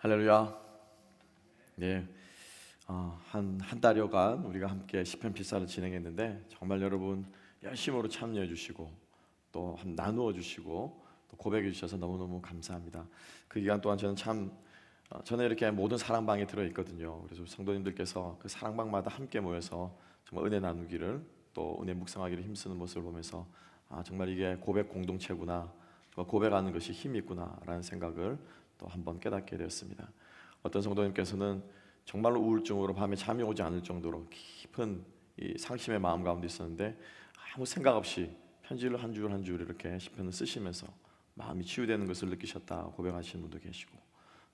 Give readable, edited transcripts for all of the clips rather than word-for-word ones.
할렐루야. 네, 한 달여간 우리가 함께 시편 필사를 진행했는데 정말 여러분 열심으로 참여해 주시고 또 나누어 주시고 또 고백해 주셔서 너무너무 감사합니다. 그 기간 동안 저는 이렇게 모든 사랑방에 들어 있거든요. 그래서 성도님들께서 그 사랑방마다 함께 모여서 정말 은혜 나누기를 또 은혜 묵상하기를 힘쓰는 모습을 보면서 정말 이게 고백 공동체구나, 정말 고백하는 것이 힘이 있구나라는 생각을 또 한번 깨닫게 되었습니다. 어떤 성도님께서는 정말로 우울증으로 밤에 잠이 오지 않을 정도로 깊은 이 상심의 마음 가운데 있었는데 아무 생각 없이 편지를 한 줄 한 줄 이렇게 시편을 쓰시면서 마음이 치유되는 것을 느끼셨다 고백하시는 분도 계시고,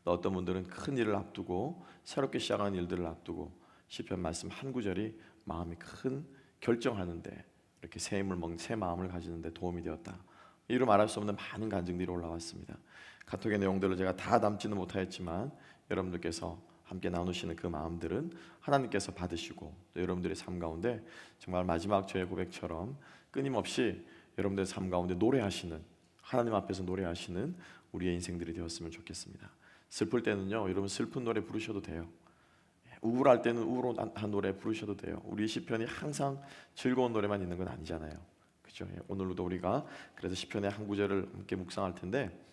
또 어떤 분들은 큰 일을 앞두고 새롭게 시작하는 일들을 앞두고 시편 말씀 한 구절이 마음이 큰 결정하는데 이렇게 새 힘을 먹는 새 마음을 가지는데 도움이 되었다, 이루 말할 수 없는 많은 간증들이 올라왔습니다. 카톡의 내용들을 제가 다 담지는 못하였지만 여러분들께서 함께 나누시는 그 마음들은 하나님께서 받으시고 또 여러분들의 삶 가운데 정말 마지막 저의 고백처럼 끊임없이 여러분들의 삶 가운데 노래하시는, 하나님 앞에서 노래하시는 우리의 인생들이 되었으면 좋겠습니다. 슬플 때는요, 여러분 슬픈 노래 부르셔도 돼요. 우울할 때는 우울한 노래 부르셔도 돼요. 우리 시편이 항상 즐거운 노래만 있는 건 아니잖아요. 그렇죠? 오늘도 우리가 그래서 시편의 한 구절을 함께 묵상할 텐데,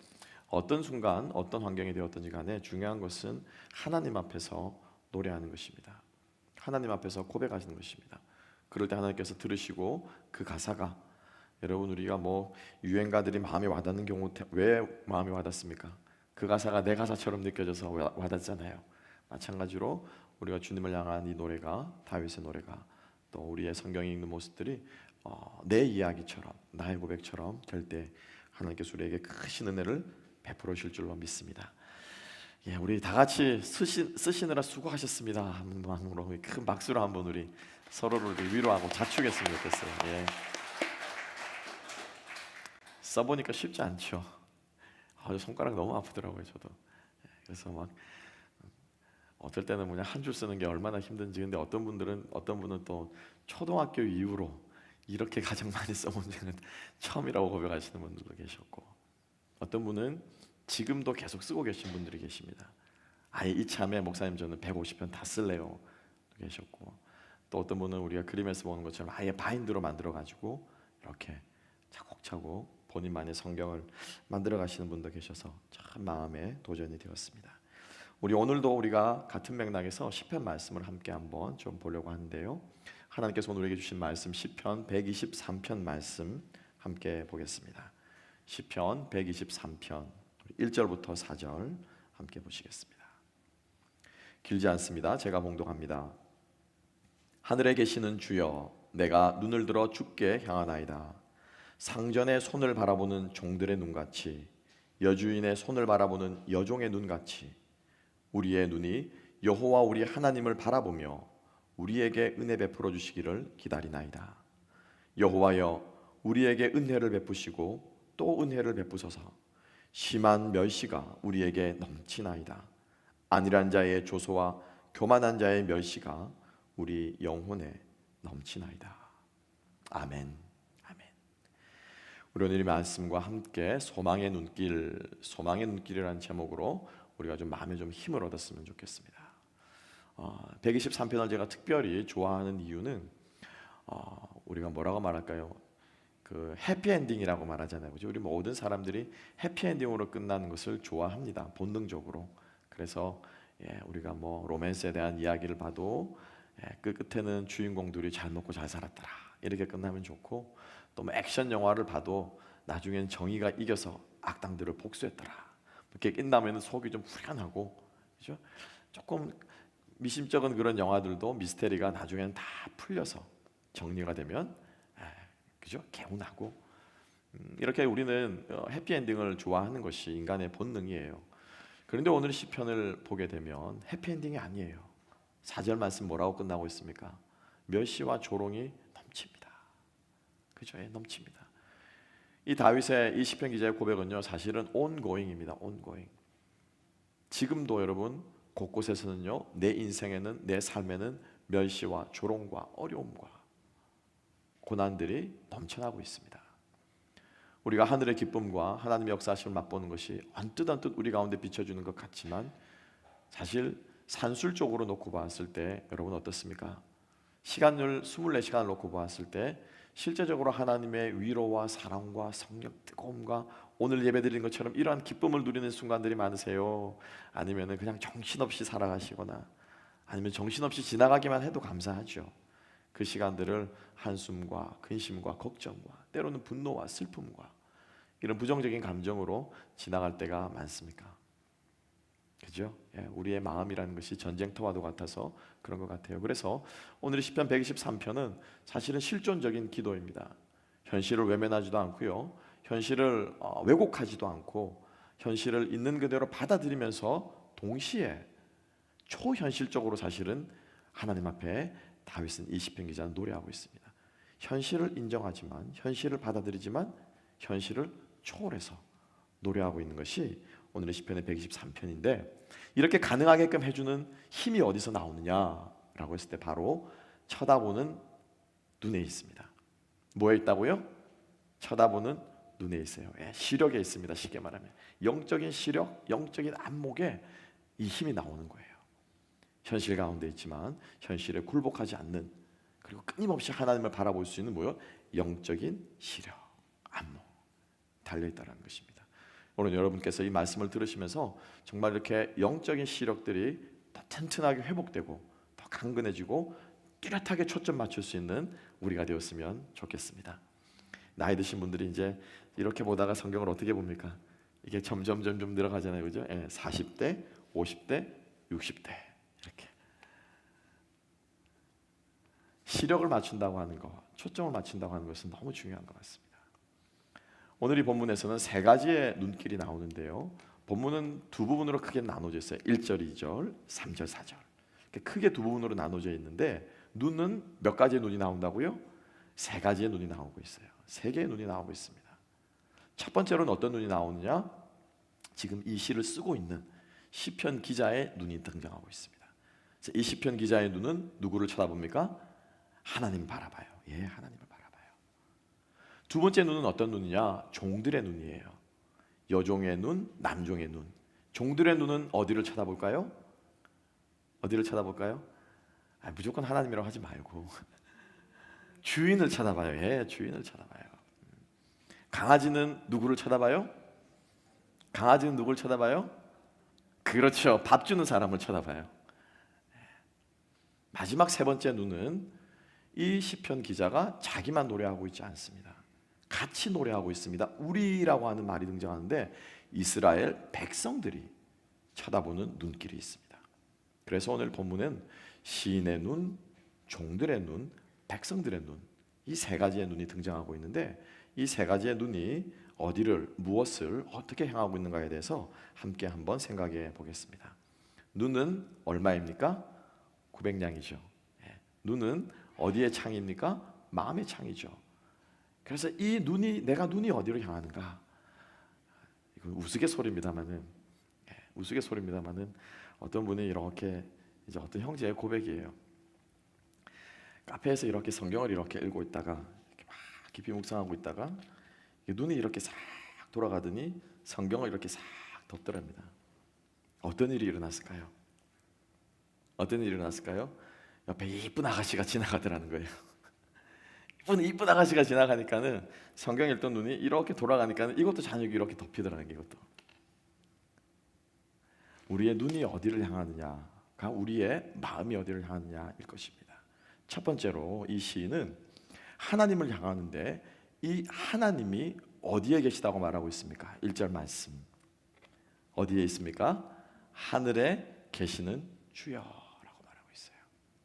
어떤 순간 어떤 환경이 되었든지 간에 중요한 것은 하나님 앞에서 노래하는 것입니다. 하나님 앞에서 고백하시는 것입니다. 그럴 때 하나님께서 들으시고 그 가사가, 여러분 우리가 뭐 유행가들이 마음에 와닿는 경우 왜 마음에 와닿습니까? 그 가사가 내 가사처럼 느껴져서 와닿잖아요. 마찬가지로 우리가 주님을 향한 이 노래가, 다윗의 노래가, 또 우리의 성경에 읽는 모습들이 내 이야기처럼, 나의 고백처럼 될 때 하나님께서 우리에게 크신 은혜를 베풀어 주실 줄로 믿습니다. 예, 우리 다 같이 쓰시느라 수고하셨습니다 하는 마음으로 큰 박수로 한번 우리 서로를 위로하고 자축했으면 좋겠어요. 예. 써보니까 쉽지 않죠. 손가락 너무 아프더라고요, 저도. 예, 그래서 막 어떨 때는 그냥 한 줄 쓰는 게 얼마나 힘든지. 근데 어떤 분은 또 초등학교 이후로 이렇게 가장 많이 써본 적은 처음이라고 고백하시는 분들도 계셨고, 어떤 분은 지금도 계속 쓰고 계신 분들이 계십니다. 아예 이참에 목사님 저는 150편 다 쓸래요 계셨고, 또 어떤 분은 우리가 그림에서 보는 것처럼 아예 바인드로 만들어 가지고 이렇게 차곡차곡 본인만의 성경을 만들어 가시는 분도 계셔서 참 마음에 도전이 되었습니다. 우리 오늘도 우리가 같은 맥락에서 시편 말씀을 함께 한번 좀 보려고 하는데요, 하나님께서 오늘 우리에게 주신 말씀 시편 123편 말씀 함께 보겠습니다. 시편 123편 1절부터 4절 함께 보시겠습니다. 길지 않습니다. 제가 봉독합니다. 하늘에 계시는 주여, 내가 눈을 들어 주께 향하나이다. 상전의 손을 바라보는 종들의 눈같이, 여주인의 손을 바라보는 여종의 눈같이 우리의 눈이 여호와 우리 하나님을 바라보며 우리에게 은혜 베풀어 주시기를 기다리나이다. 여호와여, 우리에게 은혜를 베푸시고 또 은혜를 베푸소서. 심한 멸시가 우리에게 넘치나이다. 안일한 자의 조소와 교만한 자의 멸시가 우리 영혼에 넘치나이다. 아멘. 아멘. 우리 오늘 이 말씀과 함께 소망의 눈길이라는 제목으로 우리가 좀 마음에 좀 힘을 얻었으면 좋겠습니다. 123편을 제가 특별히 좋아하는 이유는 우리가 뭐라고 말할까요? 그 해피엔딩이라고 말하잖아요. 그죠? 우리 모든 사람들이 해피엔딩으로 끝나는 것을 좋아합니다. 본능적으로. 그래서 우리가 뭐 로맨스에 대한 이야기를 봐도 그 끝에는 주인공들이 잘 먹고 잘 살았더라 이렇게 끝나면 좋고, 또 뭐 액션 영화를 봐도 나중엔 정의가 이겨서 악당들을 복수했더라 이렇게 끝나면 속이 좀 후련하고, 그죠? 조금 미심쩍은 그런 영화들도 미스테리가 나중엔 다 풀려서 정리가 되면 그죠? 개운하고, 이렇게 우리는 해피엔딩을 좋아하는 것이 인간의 본능이에요. 그런데 오늘 시편을 보게 되면 해피엔딩이 아니에요. 4절 말씀 뭐라고 끝나고 있습니까? 멸시와 조롱이 넘칩니다. 그죠? 넘칩니다. 이 다윗의 이 시편 기자의 고백은요, 사실은 ongoing입니다. ongoing. 지금도 여러분 곳곳에서는요, 내 인생에는, 내 삶에는 멸시와 조롱과 어려움과 고난들이 넘쳐나고 있습니다. 우리가 하늘의 기쁨과 하나님의 역사하심을 맛보는 것이 언뜻 우리 가운데 비춰주는 것 같지만, 사실 산술적으로 놓고 봤을 때 여러분 어떻습니까? 시간을 24시간을 놓고 봤을 때 실제적으로 하나님의 위로와 사랑과 성령 뜨거움과 오늘 예배드리는 것처럼 이러한 기쁨을 누리는 순간들이 많으세요? 아니면 그냥 정신없이 살아가시거나 아니면 정신없이 지나가기만 해도 감사하죠. 그 시간들을 한숨과 근심과 걱정과 때로는 분노와 슬픔과 이런 부정적인 감정으로 지나갈 때가 많습니까? 그죠? 우리의 마음이라는 것이 전쟁터와도 같아서 그런 것 같아요. 그래서 오늘 시편 123편은 사실은 실존적인 기도입니다. 현실을 외면하지도 않고요, 현실을 왜곡하지도 않고 현실을 있는 그대로 받아들이면서 동시에 초현실적으로 사실은 하나님 앞에 다윗은 이 시편 기자는 노래하고 있습니다. 현실을 인정하지만, 현실을 받아들이지만 현실을 초월해서 노래하고 있는 것이 오늘의 시편의 123편인데, 이렇게 가능하게끔 해주는 힘이 어디서 나오느냐라고 했을 때 바로 쳐다보는 눈에 있습니다. 뭐에 있다고요? 쳐다보는 눈에 있어요. 시력에 있습니다. 쉽게 말하면 영적인 시력, 영적인 안목에 이 힘이 나오는 거예요. 현실 가운데 있지만 현실에 굴복하지 않는, 그리고 끊임없이 하나님을 바라볼 수 있는 뭐요? 영적인 시력, 안목 달려있다는 것입니다. 오늘 여러분께서 이 말씀을 들으시면서 정말 이렇게 영적인 시력들이 더 튼튼하게 회복되고 더 강건해지고 뚜렷하게 초점 맞출 수 있는 우리가 되었으면 좋겠습니다. 나이 드신 분들이 이제 이렇게 보다가 성경을 어떻게 봅니까? 이게 점점 늘어가잖아요, 그죠? 40대, 50대, 60대 이렇게 시력을 맞춘다고 하는 것, 초점을 맞춘다고 하는 것은 너무 중요한 것 같습니다. 오늘 이 본문에서는 세 가지의 눈길이 나오는데요, 본문은 두 부분으로 크게 나눠져 있어요. 1절, 2절, 3절, 4절 크게 두 부분으로 나눠져 있는데, 눈은 몇 가지의 눈이 나온다고요? 세 가지의 눈이 나오고 있어요. 세 개의 눈이 나오고 있습니다. 첫 번째로는 어떤 눈이 나오느냐? 지금 이 시를 쓰고 있는 시편 기자의 눈이 등장하고 있습니다. 이 시편 기자의 눈은 누구를 쳐다봅니까? 하나님 바라봐요. 하나님을 바라봐요. 두 번째 눈은 어떤 눈이냐? 종들의 눈이에요. 여종의 눈, 남종의 눈. 종들의 눈은 어디를 쳐다볼까요? 어디를 쳐다볼까요? 무조건 하나님이라고 하지 말고 주인을 쳐다봐요. 주인을 쳐다봐요. 강아지는 누구를 쳐다봐요? 강아지는 누구를 쳐다봐요? 그렇죠. 밥 주는 사람을 쳐다봐요. 마지막 세 번째 눈은 이 시편 기자가 자기만 노래하고 있지 않습니다. 같이 노래하고 있습니다. 우리라고 하는 말이 등장하는데 이스라엘 백성들이 쳐다보는 눈길이 있습니다. 그래서 오늘 본문은 시인의 눈, 종들의 눈, 백성들의 눈, 이 세 가지의 눈이 등장하고 있는데, 이 세 가지의 눈이 어디를, 무엇을 어떻게 향하고 있는가에 대해서 함께 한번 생각해 보겠습니다. 눈은 얼마입니까? 900냥이죠. 눈은 어디의 창입니까? 마음의 창이죠. 그래서 이 눈이, 내가 눈이 어디로 향하는가? 이건 우스갯소리입니다만은, 어떤 분이 이렇게, 이제 어떤 형제의 고백이에요. 카페에서 이렇게 성경을 이렇게 읽고 있다가 이렇게 막 깊이 묵상하고 있다가 눈이 이렇게 싹 돌아가더니 성경을 이렇게 싹 덮더랍니다. 어떤 일이 일어났을까요? 옆에 이쁜 아가씨가 지나가더라는 거예요. 이쁜 아가씨가 지나가니까는 성경 읽던 눈이 이렇게 돌아가니까는 이것도 잔뜩 이렇게 덮이더라는 게, 이것도. 우리의 눈이 어디를 향하느냐가 우리의 마음이 어디를 향하느냐일 것입니다. 첫 번째로 이 시인은 하나님을 향하는데, 이 하나님이 어디에 계시다고 말하고 있습니까? 1절 말씀 어디에 있습니까? 하늘에 계시는 주여라고 말하고 있어요.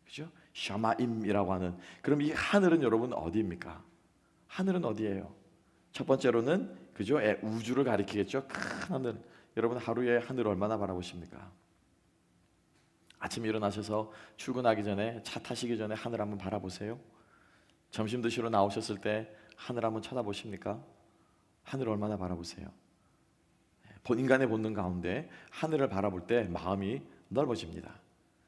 그죠? 샤마임이라고 하는, 그럼 이 하늘은 여러분 어디입니까? 하늘은 어디예요? 첫 번째로는 그죠? 우주를 가리키겠죠. 큰 하늘. 여러분 하루에 하늘 얼마나 바라보십니까? 아침에 일어나셔서 출근하기 전에, 차 타시기 전에 하늘 한번 바라보세요. 점심 드시러 나오셨을 때 하늘 한번 쳐다보십니까? 하늘 얼마나 바라보세요? 인간의 본능 가운데 하늘을 바라볼 때 마음이 넓어집니다.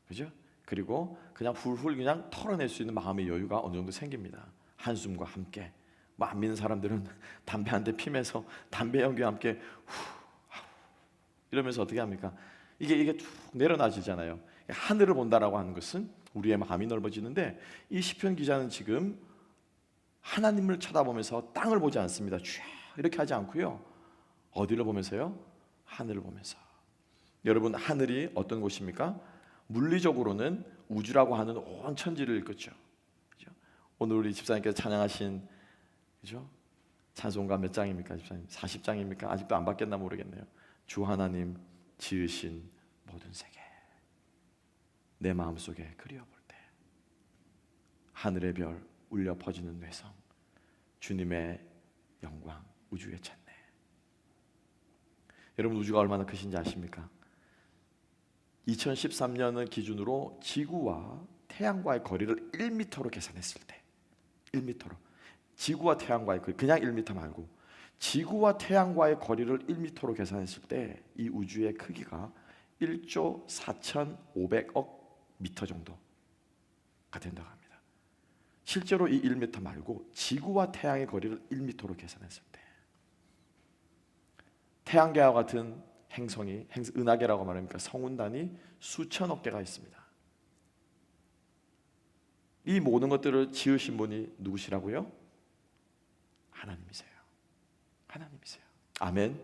그죠? 그리고 그냥 훌훌 그냥 털어낼 수 있는 마음의 여유가 어느 정도 생깁니다. 한숨과 함께. 뭐 안 믿는 사람들은 담배 한 대 피면서 담배 연기와 함께 이러면서 어떻게 합니까? 이게 쭉 내려놔지잖아요. 하늘을 본다라고 하는 것은 우리의 마음이 넓어지는데, 이 시편 기자는 지금 하나님을 쳐다보면서 땅을 보지 않습니다. 쭉 이렇게 하지 않고요. 어디를 보면서요? 하늘을 보면서. 여러분, 하늘이 어떤 곳입니까? 물리적으로는 우주라고 하는 온 천지를 일컫죠. 그죠? 오늘 우리 집사님께서 찬양하신, 그죠? 찬송가 몇 장입니까, 집사님? 40장입니까? 아직도 안 바뀌었나 모르겠네요. 주 하나님 지으신 모든 세계, 내 마음속에 그리워볼 때 하늘의 별 울려 퍼지는 뇌성, 주님의 영광 우주에 찼네. 여러분, 우주가 얼마나 크신지 아십니까? 2013년을 기준으로 지구와 태양과의 거리를 1m로 계산했을 때, 1m로, 지구와 태양과의 거리, 그냥 1m 말고 지구와 태양과의 거리를 1m로 계산했을 때 이 우주의 크기가 1조 4,500억 미터 정도가 된다고 합니다. 실제로 이 1m 말고 지구와 태양의 거리를 1m로 계산했을 때, 태양계와 같은 행성이, 은하계라고 말합니까? 성운단이 수천억 개가 있습니다. 이 모든 것들을 지으신 분이 누구시라고요? 하나님이세요. 하나님이세요. 아멘.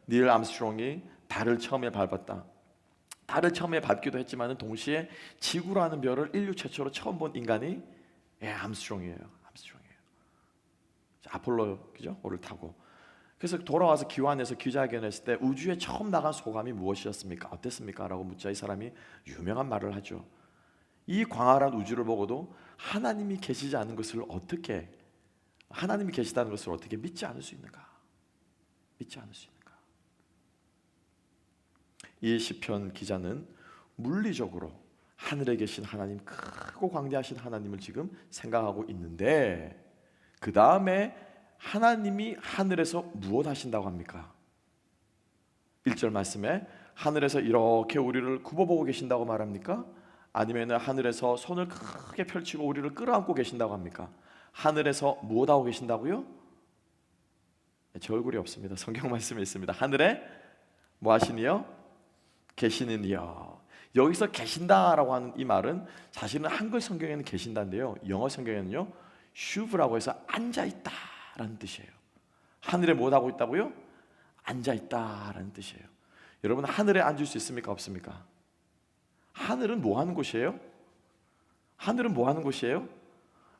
닐 암스트롱이 달을 처음에 밟았다. 달을 처음에 밟기도 했지만 동시에 지구라는 별을 인류 최초로 처음 본 인간이 암스트롱이에요. 암스트롱이에요. 아폴로, 그죠?를 타고. 그래서 돌아와서 귀환해서 기자회견했을 때 우주에 처음 나간 소감이 무엇이었습니까? 어땠습니까? 라고 묻자 이 사람이 유명한 말을 하죠. 이 광활한 우주를 보고도 하나님이 계시지 않은 것을 어떻게, 하나님이 계시다는 것을 어떻게 믿지 않을 수 있는가? 믿지 않을 수 있는가? 이 시편 기자는 물리적으로 하늘에 계신 하나님, 크고 광대하신 하나님을 지금 생각하고 있는데, 그 다음에 하나님이 하늘에서 무엇 하신다고 합니까? 1절 말씀에 하늘에서 이렇게 우리를 굽어보고 계신다고 말합니까? 아니면 하늘에서 손을 크게 펼치고 우리를 끌어안고 계신다고 합니까? 하늘에서 무엇 하고 계신다고요? 제 얼굴이 없습니다. 성경 말씀에 있습니다. 하늘에 뭐 하시니요? 계시는 이여. 여기서 계신다라고 하는 이 말은 사실은 한글 성경에는 계신다인데요, 영어 성경에는요 슈브라고 해서 앉아있다 라는 뜻이에요. 하늘에 뭐 하고 있다고요? 앉아있다 라는 뜻이에요. 여러분, 하늘에 앉을 수 있습니까? 없습니까? 하늘은 뭐 하는 곳이에요? 하늘은 뭐 하는 곳이에요?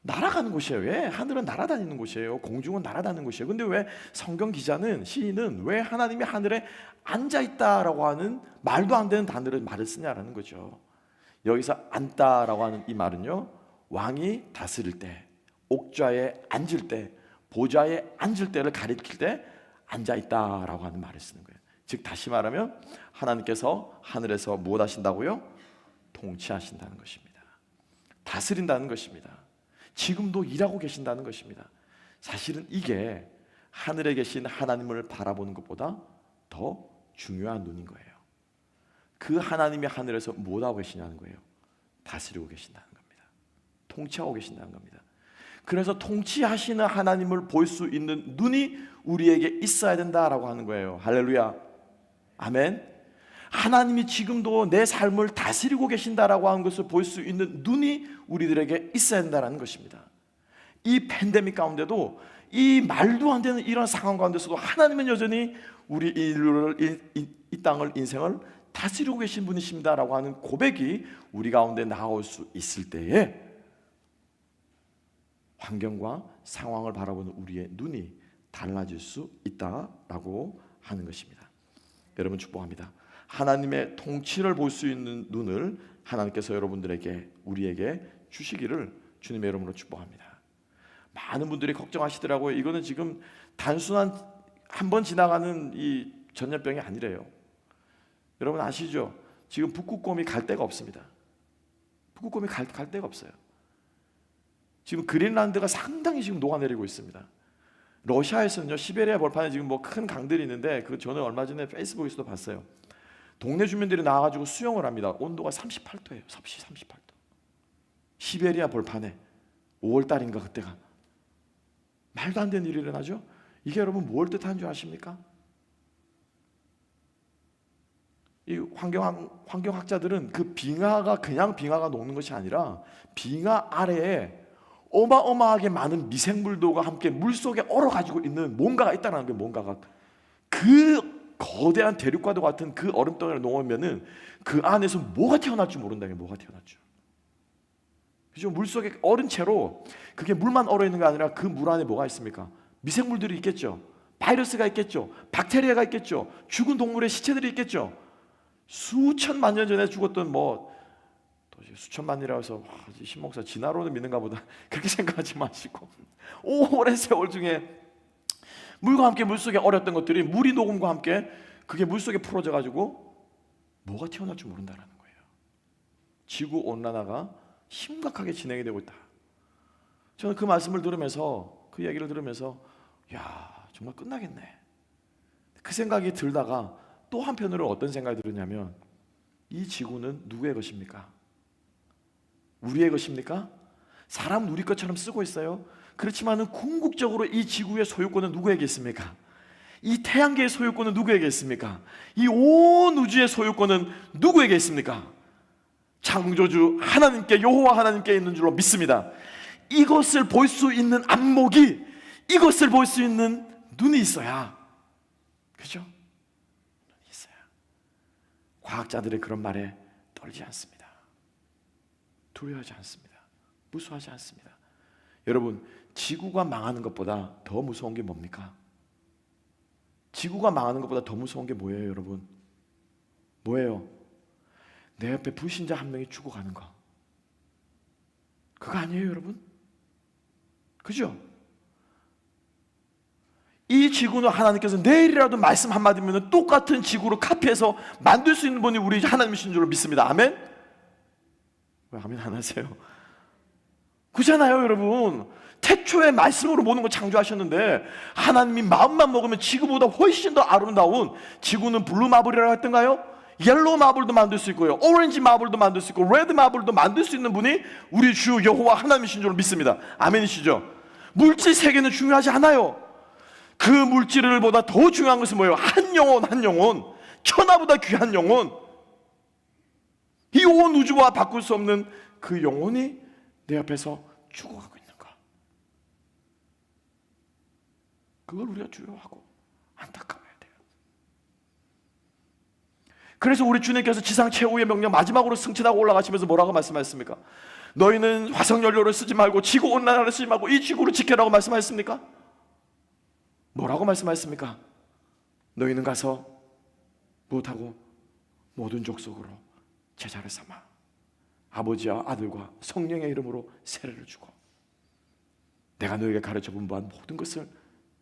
날아가는 곳이에요. 왜? 하늘은 날아다니는 곳이에요. 공중은 날아다니는 곳이에요. 근데 왜 성경 기자는, 시인은 왜 하나님이 하늘에 앉아있다라고 하는 말도 안 되는 단어를 말을 쓰냐라는 거죠. 여기서 앉다라고 하는 이 말은요, 왕이 다스릴 때, 옥좌에 앉을 때, 보좌에 앉을 때를 가리킬 때 앉아있다라고 하는 말을 쓰는 거예요. 즉 다시 말하면 하나님께서 하늘에서 무엇 하신다고요? 통치하신다는 것입니다. 다스린다는 것입니다. 지금도 일하고 계신다는 것입니다. 사실은 이게 하늘에 계신 하나님을 바라보는 것보다 더 중요한 눈인 거예요. 그 하나님이 하늘에서 무엇 하고 계시냐는 거예요. 다스리고 계신다는 겁니다. 통치하고 계신다는 겁니다. 그래서 통치하시는 하나님을 볼 수 있는 눈이 우리에게 있어야 된다라고 하는 거예요. 할렐루야, 아멘. 하나님이 지금도 내 삶을 다스리고 계신다라고 하는 것을 볼 수 있는 눈이 우리들에게 있어야 된다는 것입니다. 이 팬데믹 가운데도, 이 말도 안 되는 이런 상황 가운데서도 하나님은 여전히 우리 인류를, 이 땅을, 인생을 다스리고 계신 분이십니다라고 하는 고백이 우리 가운데 나올 수 있을 때에 환경과 상황을 바라보는 우리의 눈이 달라질 수 있다라고 하는 것입니다. 여러분, 축복합니다. 하나님의 통치를 볼 수 있는 눈을 하나님께서 여러분들에게, 우리에게 주시기를 주님의 이름으로 축복합니다. 많은 분들이 걱정하시더라고요. 이거는 지금 단순한 한 번 지나가는 이 전염병이 아니래요. 여러분 아시죠? 지금 북극곰이 갈 데가 없습니다. 북극곰이 갈 데가 없어요. 지금 그린란드가 상당히 지금 녹아내리고 있습니다. 러시아에서는요, 시베리아 벌판에 지금 뭐 큰 강들이 있는데, 그 저는 얼마 전에 페이스북에서도 봤어요. 동네 주민들이 나와가지고 수영을 합니다. 온도가 38도예요. 섭씨 38도. 시베리아 벌판에 5월달인가 그때가. 말도 안 되는 일이 일어나죠. 이게 여러분 뭘 뜻하는 줄 아십니까? 이 환경학자들은 그 빙하가 그냥 빙하가 녹는 것이 아니라 빙하 아래에 어마어마하게 많은 미생물들과 함께 물속에 얼어가지고 있는 뭔가가 있다는 거예요. 뭔가가 그 거대한 대륙과도 같은 그 얼음덩이를 놓으면은 그 안에서 뭐가 튀어나올지 모른다는 게 뭐가 튀어나올지. 그죠? 물속에 얼은 채로 그게 물만 얼어 있는 게 아니라 그 물 안에 뭐가 있습니까? 미생물들이 있겠죠. 바이러스가 있겠죠. 박테리아가 있겠죠. 죽은 동물의 시체들이 있겠죠. 수천만 년 전에 죽었던 수천만 년이라고 해서 신목사 진화론을 믿는가 보다 그렇게 생각하지 마시고 오랜 세월 중에 물과 함께 물속에 얼었던 것들이 물이 녹음과 함께 그게 물속에 풀어져 가지고 뭐가 튀어나올 줄 모른다는 거예요. 지구 온난화가 심각하게 진행이 되고 있다. 저는 그 말씀을 들으면서 그 얘기를 들으면서 야 정말 끝나겠네 그 생각이 들다가 또 한편으로 어떤 생각이 들었냐면 이 지구는 누구의 것입니까? 우리의 것입니까? 사람 우리 것처럼 쓰고 있어요. 그렇지만은 궁극적으로 이 지구의 소유권은 누구에게 있습니까? 이 태양계의 소유권은 누구에게 있습니까? 이 온 우주의 소유권은 누구에게 있습니까? 창조주 하나님께, 여호와 하나님께 있는 줄로 믿습니다. 이것을 볼 수 있는 안목이, 이것을 볼 수 있는 눈이 있어야, 그죠? 눈이 있어야 과학자들의 그런 말에 떨지 않습니다. 두려워하지 않습니다. 무서워하지 않습니다. 여러분, 지구가 망하는 것보다 더 무서운 게 뭡니까? 지구가 망하는 것보다 더 무서운 게 뭐예요, 여러분? 뭐예요? 내 옆에 불신자 한 명이 죽어가는 거. 그거 아니에요, 여러분? 그죠? 이 지구는 하나님께서 내일이라도 말씀 한마디면 똑같은 지구로 카피해서 만들 수 있는 분이 우리 하나님이신 줄로 믿습니다. 아멘? 왜 아멘 안 하세요? 그잖아요, 여러분. 태초에 말씀으로 모든 걸 창조하셨는데 하나님이 마음만 먹으면 지구보다 훨씬 더 아름다운, 지구는 블루 마블이라고 했던가요? 옐로우 마블도 만들 수 있고요, 오렌지 마블도 만들 수 있고, 레드 마블도 만들 수 있는 분이 우리 주 여호와 하나님이신 줄 믿습니다. 아멘이시죠? 물질 세계는 중요하지 않아요. 그 물질을 보다 더 중요한 것은 뭐예요? 한 영혼, 한 영혼, 천하보다 귀한 영혼, 이 온 우주와 바꿀 수 없는 그 영혼이 내 앞에서 죽어가고 있는 것, 그걸 우리가 두려워하고 안타까워해야 돼요. 그래서 우리 주님께서 지상 최후의 명령 마지막으로 승천하고 올라가시면서 뭐라고 말씀하셨습니까? 너희는 화석연료를 쓰지 말고 지구온난화를 쓰지 말고 이 지구를 지켜라고 말씀하셨습니까? 뭐라고 말씀하셨습니까? 너희는 가서 무엇하고? 모든 족속으로 제자를 삼아 아버지와 아들과 성령의 이름으로 세례를 주고 내가 너에게 가르쳐본 바한 모든 것을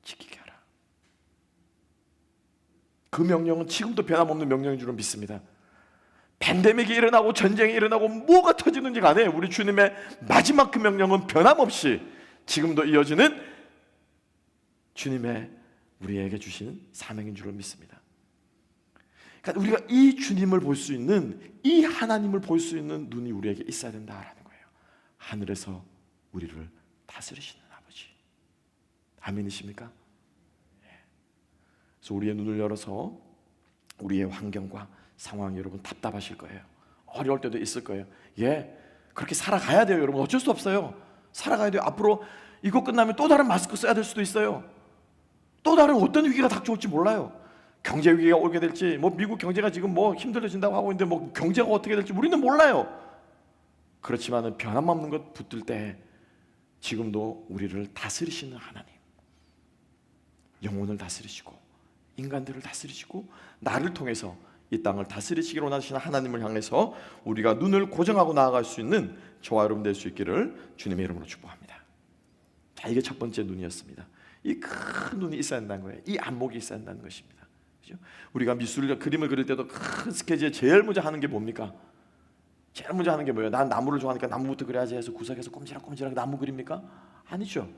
지키게 하라. 그 명령은 지금도 변함없는 명령인 줄로 믿습니다. 팬데믹이 일어나고 전쟁이 일어나고 뭐가 터지는지 간에 우리 주님의 마지막 그 명령은 변함없이 지금도 이어지는 주님의 우리에게 주시는 사명인 줄로 믿습니다. 그러니까 우리가 이 주님을 볼 수 있는, 이 하나님을 볼 수 있는 눈이 우리에게 있어야 된다라는 거예요. 하늘에서 우리를 다스리시는 아버지. 아멘이십니까? 그래서 우리의 눈을 열어서 우리의 환경과 상황이 여러분 답답하실 거예요. 어려울 때도 있을 거예요. 그렇게 살아가야 돼요, 여러분. 어쩔 수 없어요. 살아가야 돼요. 앞으로 이거 끝나면 또 다른 마스크 써야 될 수도 있어요. 또 다른 어떤 위기가 닥쳐올지 몰라요. 경제 위기가 오게 될지, 미국 경제가 지금 힘들어진다고 하고 있는데 경제가 어떻게 될지 우리는 몰라요. 그렇지만은 변함없는 것 붙들 때 지금도 우리를 다스리시는 하나님, 영혼을 다스리시고 인간들을 다스리시고 나를 통해서 이 땅을 다스리시기로 원하시는 하나님을 향해서 우리가 눈을 고정하고 나아갈 수 있는 저와 여러분 될 수 있기를 주님의 이름으로 축복합니다. 자, 이게 첫 번째 눈이었습니다. 이 큰 눈이 있어야 한다는 거예요. 이 안목이 있어야 한다는 것입니다. 그렇죠? 우리가 미술과 그림을 그릴 때도 큰 스케치에 제일 먼저 하는 게 뭡니까? 제일 먼저 하는 게 뭐예요? 난 나무를 좋아하니까 나무부터 그려야지 해서 구석에서 꼼지락꼼지락 나무 그립니까? 아니죠.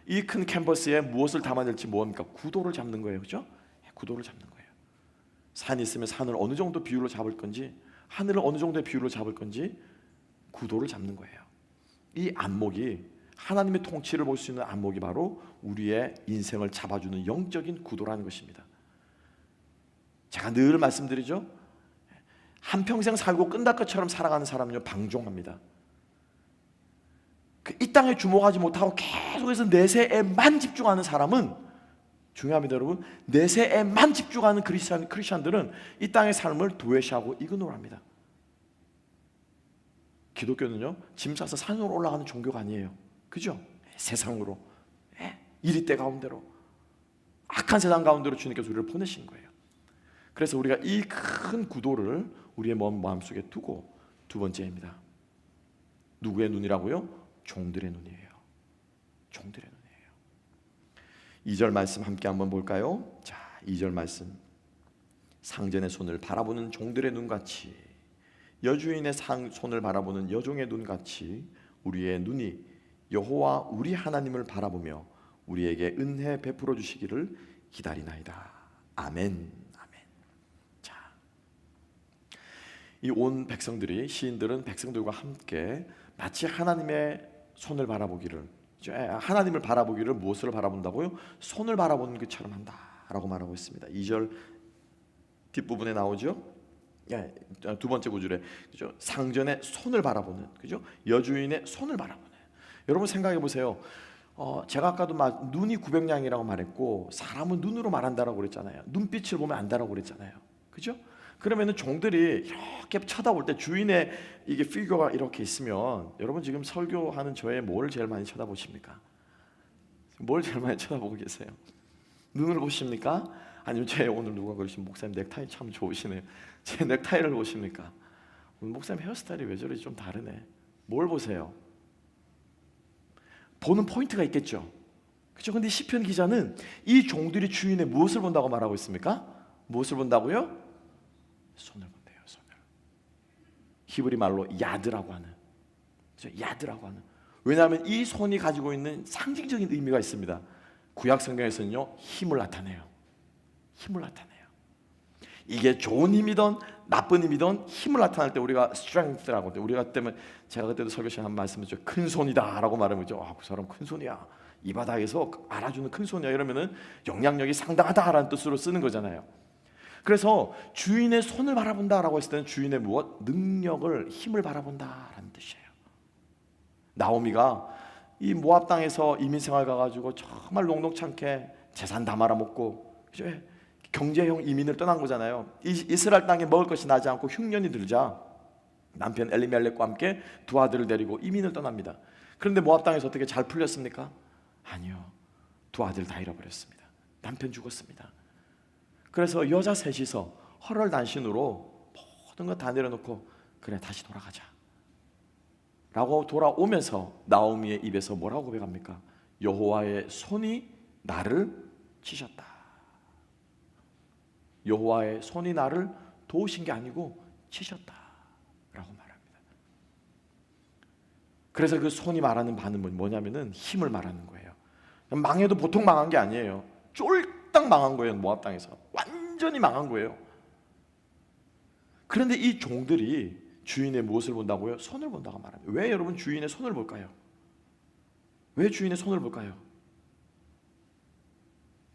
이 큰 캔버스에 무엇을 담아낼지 뭡니까? 구도를 잡는 거예요. 그렇죠? 구도를 잡는 거예요. 산이 있으면 산을 어느 정도 비율로 잡을 건지, 하늘을 어느 정도의 비율로 잡을 건지 구도를 잡는 거예요. 이 안목이, 하나님의 통치를 볼 수 있는 안목이 바로 우리의 인생을 잡아주는 영적인 구도라는 것입니다. 제가 늘 말씀드리죠. 한평생 살고 끝날 것처럼 살아가는 사람은요 방종합니다. 이 땅에 주목하지 못하고 계속해서 내세에만 집중하는 사람은, 중요합니다 여러분, 내세에만 집중하는 크리스찬들은 이 땅의 삶을 도외시하고 이그노를 합니다. 기독교는요 짐 싸서 산으로 올라가는 종교가 아니에요. 그죠? 세상으로, 이리때 가운데로, 악한 세상 가운데로 주님께서 우리를 보내신 거예요. 그래서 우리가 이 큰 구도를 우리의 마음속에 두고, 두 번째입니다. 누구의 눈이라고요? 종들의 눈이에요. 종들의 눈이에요. 2절 말씀 함께 한번 볼까요? 자, 2절 말씀. 상전의 손을 바라보는 종들의 눈같이, 여주인의 손을 바라보는 여종의 눈같이 우리의 눈이 여호와 우리 하나님을 바라보며 우리에게 은혜 베풀어 주시기를 기다리나이다. 아멘. 아멘. 자, 이 온 백성들이, 시인들은 백성들과 함께 마치 하나님의 손을 바라보기를, 하나님을 바라보기를 무엇을 바라본다고요? 손을 바라보는 것처럼 한다라고 말하고 있습니다. 2절 뒷부분에 나오죠. 두 번째 구절에, 그죠? 상전의 손을 바라보는, 그죠? 여주인의 손을 바라보는. 여러분 생각해 보세요. 제가 아까도 눈이 900냥이라고 말했고, 사람은 눈으로 말한다라고 그랬잖아요. 눈빛을 보면 안다라고 그랬잖아요. 그죠? 그러면은 종들이 이렇게 쳐다볼 때 주인의 이게 피규어가 이렇게 있으면, 여러분 지금 설교하는 저의 뭘 제일 많이 쳐다보십니까? 뭘 제일 많이 쳐다보고 계세요? 눈을 보십니까? 아니면 오늘 누가 그러시면 목사님 넥타이 참 좋으시네요. 제 넥타이를 보십니까? 오늘 목사님 헤어스타일이 왜 저리 좀 다르네. 뭘 보세요? 보는 포인트가 있겠죠. 그렇죠? 근데 시편 기자는 이 종들이 주인의 무엇을 본다고 말하고 있습니까? 무엇을 본다고요? 손을 본대요. 손을. 히브리 말로 야드라고 하는, 그렇죠? 야드라고 하는. 왜냐하면 이 손이 가지고 있는 상징적인 의미가 있습니다. 구약 성경에서는요 힘을 나타내요. 힘을 나타내요. 이게 좋은 힘이든 나쁜 힘이든 힘을 나타낼 때 우리가 strength라고, 우리가 때문에, 제가 그때도 설교 시간에 한 말씀드렸죠. 큰 손이다라고 말하면, 그 사람 큰 손이야, 이 바닥에서 알아주는 큰 손이야, 이러면은 영향력이 상당하다라는 뜻으로 쓰는 거잖아요. 그래서 주인의 손을 바라본다라고 했을 때는 주인의 무엇? 능력을, 힘을 바라본다라는 뜻이에요. 나오미가 이 모압 땅에서 이민 생활 가가지고 정말 녹록치 않게 재산 다 말아먹고, 그죠? 경제형 이민을 떠난 거잖아요. 이스라엘 땅에 먹을 것이 나지 않고 흉년이 들자 남편 엘리멜렉과 함께 두 아들을 데리고 이민을 떠납니다. 그런데 모압 땅에서 어떻게 잘 풀렸습니까? 아니요. 두 아들 다 잃어버렸습니다. 남편 죽었습니다. 그래서 여자 셋이서 헐헐단신으로 모든 거 다 내려놓고, 그래 다시 돌아가자 라고 돌아오면서 나오미의 입에서 뭐라고 고백합니까? 여호와의 손이 나를 치셨다. 여호와의 손이 나를 도우신 게 아니고 치셨다 라고 말합니다. 그래서 그 손이 말하는 바는 뭐냐면은 힘을 말하는 거예요. 망해도 보통 망한 게 아니에요. 쫄딱 망한 거예요. 모압 땅에서 완전히 망한 거예요. 그런데 이 종들이 주인의 무엇을 본다고요? 손을 본다고 말합니다. 왜 여러분 주인의 손을 볼까요? 왜 주인의 손을 볼까요?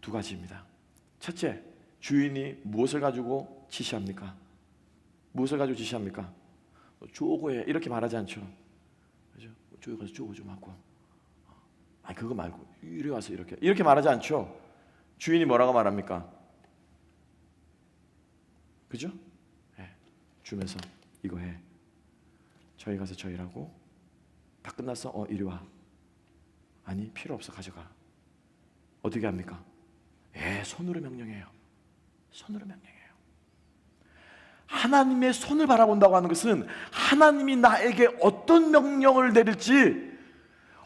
두 가지입니다. 첫째, 주인이 무엇을 가지고 지시합니까? 무엇을 가지고 지시합니까? 쪼고해 이렇게 말하지 않죠. 그죠? 저기 가서 쪼고 좀 하고, 그거 말고 이리 와서 이렇게 말하지 않죠. 주인이 뭐라고 말합니까? 그죠? 네. 주면서 이거 해. 저희 가서 저 일하고, 다 끝났어? 이리 와. 아니 필요 없어, 가져가. 어떻게 합니까? 손으로 명령해요. 손으로 명령해요. 하나님의 손을 바라본다고 하는 것은 하나님이 나에게 어떤 명령을 내릴지,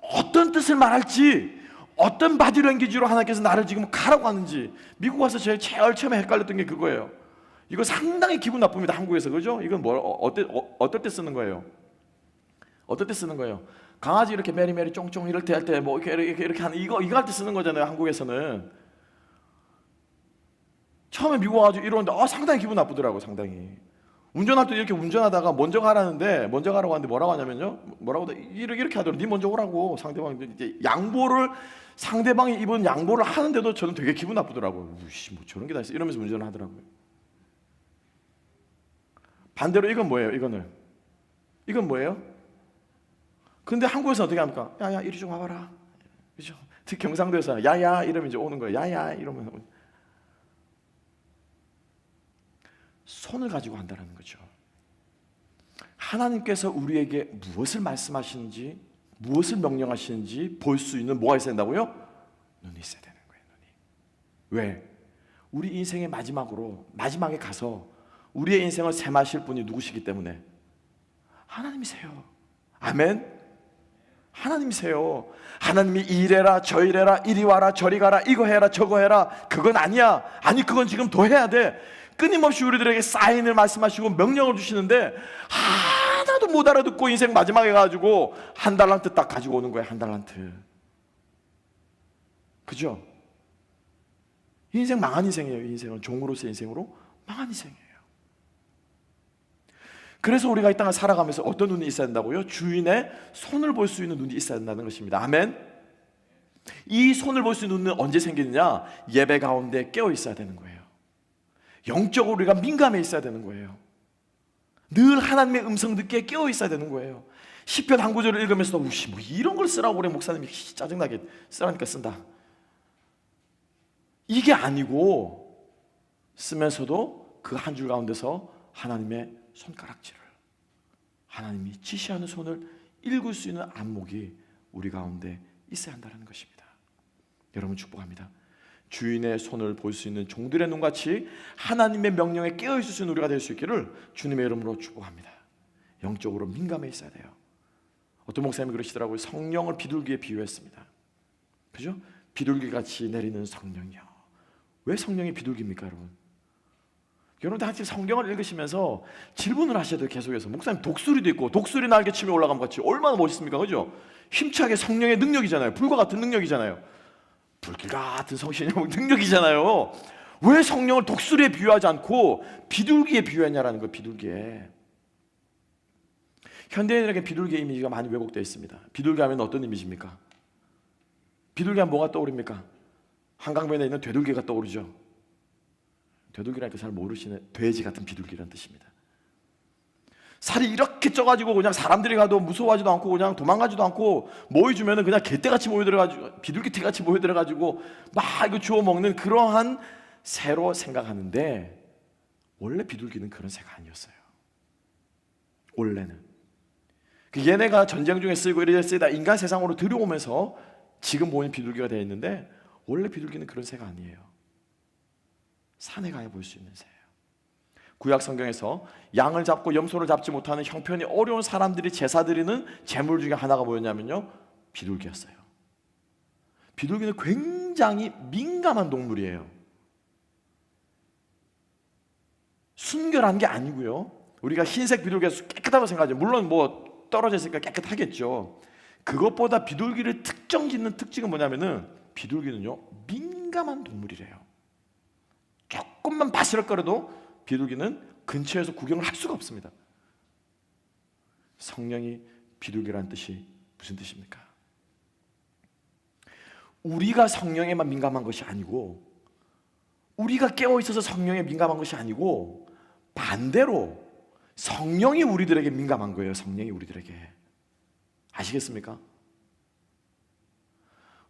어떤 뜻을 말할지, 어떤 바디랭귀지로 하나님께서 나를 지금 가라고 하는지. 미국 와서 제일 처음에 헷갈렸던 게 그거예요. 이거 상당히 기분 나쁩니다, 한국에서. 그죠? 이건 어떨 때 쓰는 거예요? 어떨 때 쓰는 거예요? 강아지 이렇게 메리메리 쫑쫑 이럴 때 할 때 뭐 이렇게 하는 이거 할 때 쓰는 거잖아요, 한국에서는. 처음에 미국 와가지고 이러는데 상당히 기분 나쁘더라고. 상당히. 운전할 때 이렇게 운전하다가 먼저 가라고 하는데 뭐라고 하냐면요, 이렇게 하더라고. 네 먼저 오라고. 상대방이 이제 상대방이 입은 양보를 하는데도 저는 되게 기분 나쁘더라고요. 뭐 저런 게 다 있어 이러면서 운전을 하더라고요. 반대로 이건 뭐예요? 이건 뭐예요? 근데 한국에서 어떻게 합니까? 야야 이리 좀 와봐라. 그죠? 특히 경상도에서 야야 이러면 이제 오는 거예요. 야야 이러면 손을 가지고 한다는 거죠. 하나님께서 우리에게 무엇을 말씀하시는지, 무엇을 명령하시는지 볼 수 있는 뭐가 있어야 된다고요? 눈이 있어야 되는 거예요. 눈이. 왜? 우리 인생의 마지막에 가서 우리의 인생을 셈하실 분이 누구시기 때문에 하나님이세요. 아멘. 하나님이세요. 하나님이 이래라 저이래라 이리 와라 저리 가라 이거 해라 저거 해라 그건 아니야. 아니 그건 지금 더 해야 돼. 끊임없이 우리들에게 사인을 말씀하시고 명령을 주시는데 하나도 못 알아듣고 인생 마지막에 가지고 한 달란트 딱 가지고 오는 거예요. 한 달란트. 그죠? 인생 망한 인생이에요. 인생은 종으로서의 인생으로 망한 인생이에요. 그래서 우리가 이 땅을 살아가면서 어떤 눈이 있어야 된다고요? 주인의 손을 볼 수 있는 눈이 있어야 된다는 것입니다. 아멘. 이 손을 볼 수 있는 눈은 언제 생기느냐? 예배 가운데 깨어 있어야 되는 거예요. 영적으로 우리가 민감해 있어야 되는 거예요. 늘 하나님의 음성 듣기에 깨어 있어야 되는 거예요. 시편 한 구절을 읽으면서도 뭐 이런 걸 쓰라고 그래 목사님이 짜증나게 쓰라니까 쓴다. 이게 아니고 쓰면서도 그 한 줄 가운데서 하나님의 손가락질을, 하나님이 지시하는 손을 읽을 수 있는 안목이 우리 가운데 있어야 한다는 것입니다. 여러분 축복합니다. 주인의 손을 볼 수 있는 종들의 눈같이 하나님의 명령에 깨어있을 수 있는 우리가 될 수 있기를 주님의 이름으로 축복합니다. 영적으로 민감해 있어야 돼요. 어떤 목사님이 그러시더라고요. 성령을 비둘기에 비유했습니다. 그죠? 비둘기같이 내리는 성령이요. 왜 성령이 비둘기입니까 여러분? 여러분 다 같이 성경을 읽으시면서 질문을 하셔야 돼요. 계속해서 목사님 독수리도 있고 독수리 날개 치며 올라가면 같이 얼마나 멋있습니까? 그죠? 힘차게 성령의 능력이잖아요. 불과 같은 능력이잖아요. 불길 같은 성신의 능력이잖아요. 왜 성령을 독수리에 비유하지 않고 비둘기에 비유했냐라는 거예요. 비둘기에. 현대인에게 비둘기의 이미지가 많이 왜곡되어 있습니다. 비둘기 하면 어떤 이미지입니까? 비둘기 하면 뭐가 떠오릅니까? 한강변에 있는 되돌기가 떠오르죠. 되돌기라니까 잘 모르시네. 돼지 같은 비둘기라는 뜻입니다. 살이 이렇게 쪄가지고 그냥 사람들이 가도 무서워하지도 않고 그냥 도망가지도 않고 모여주면은 그냥 개떼같이 모여들어가지고 비둘기떼같이 모여들어가지고 막 이거 주워 먹는 그러한 새로 생각하는데 원래 비둘기는 그런 새가 아니었어요. 원래는 얘네가 전쟁 중에 쓰이고 이래 쓰이다 인간 세상으로 들여오면서 지금 보이는 비둘기가 되어 있는데 원래 비둘기는 그런 새가 아니에요. 산에 가야 볼 수 있는 새예요. 구약 성경에서 양을 잡고 염소를 잡지 못하는 형편이 어려운 사람들이 제사 드리는 제물 중에 하나가 뭐였냐면요, 비둘기였어요. 비둘기는 굉장히 민감한 동물이에요. 순결한 게 아니고요, 우리가 흰색 비둘기가 깨끗하다고 생각하죠. 물론 뭐 떨어져 있으니까 깨끗하겠죠. 그것보다 비둘기를 특정짓는 특징은 뭐냐면은 비둘기는요 민감한 동물이래요. 조금만 바스락거려도 비둘기는 근처에서 구경을 할 수가 없습니다. 성령이 비둘기라는 뜻이 무슨 뜻입니까? 우리가 성령에만 민감한 것이 아니고, 우리가 깨어있어서 성령에 민감한 것이 아니고 반대로 성령이 우리들에게 민감한 거예요. 성령이 우리들에게. 아시겠습니까?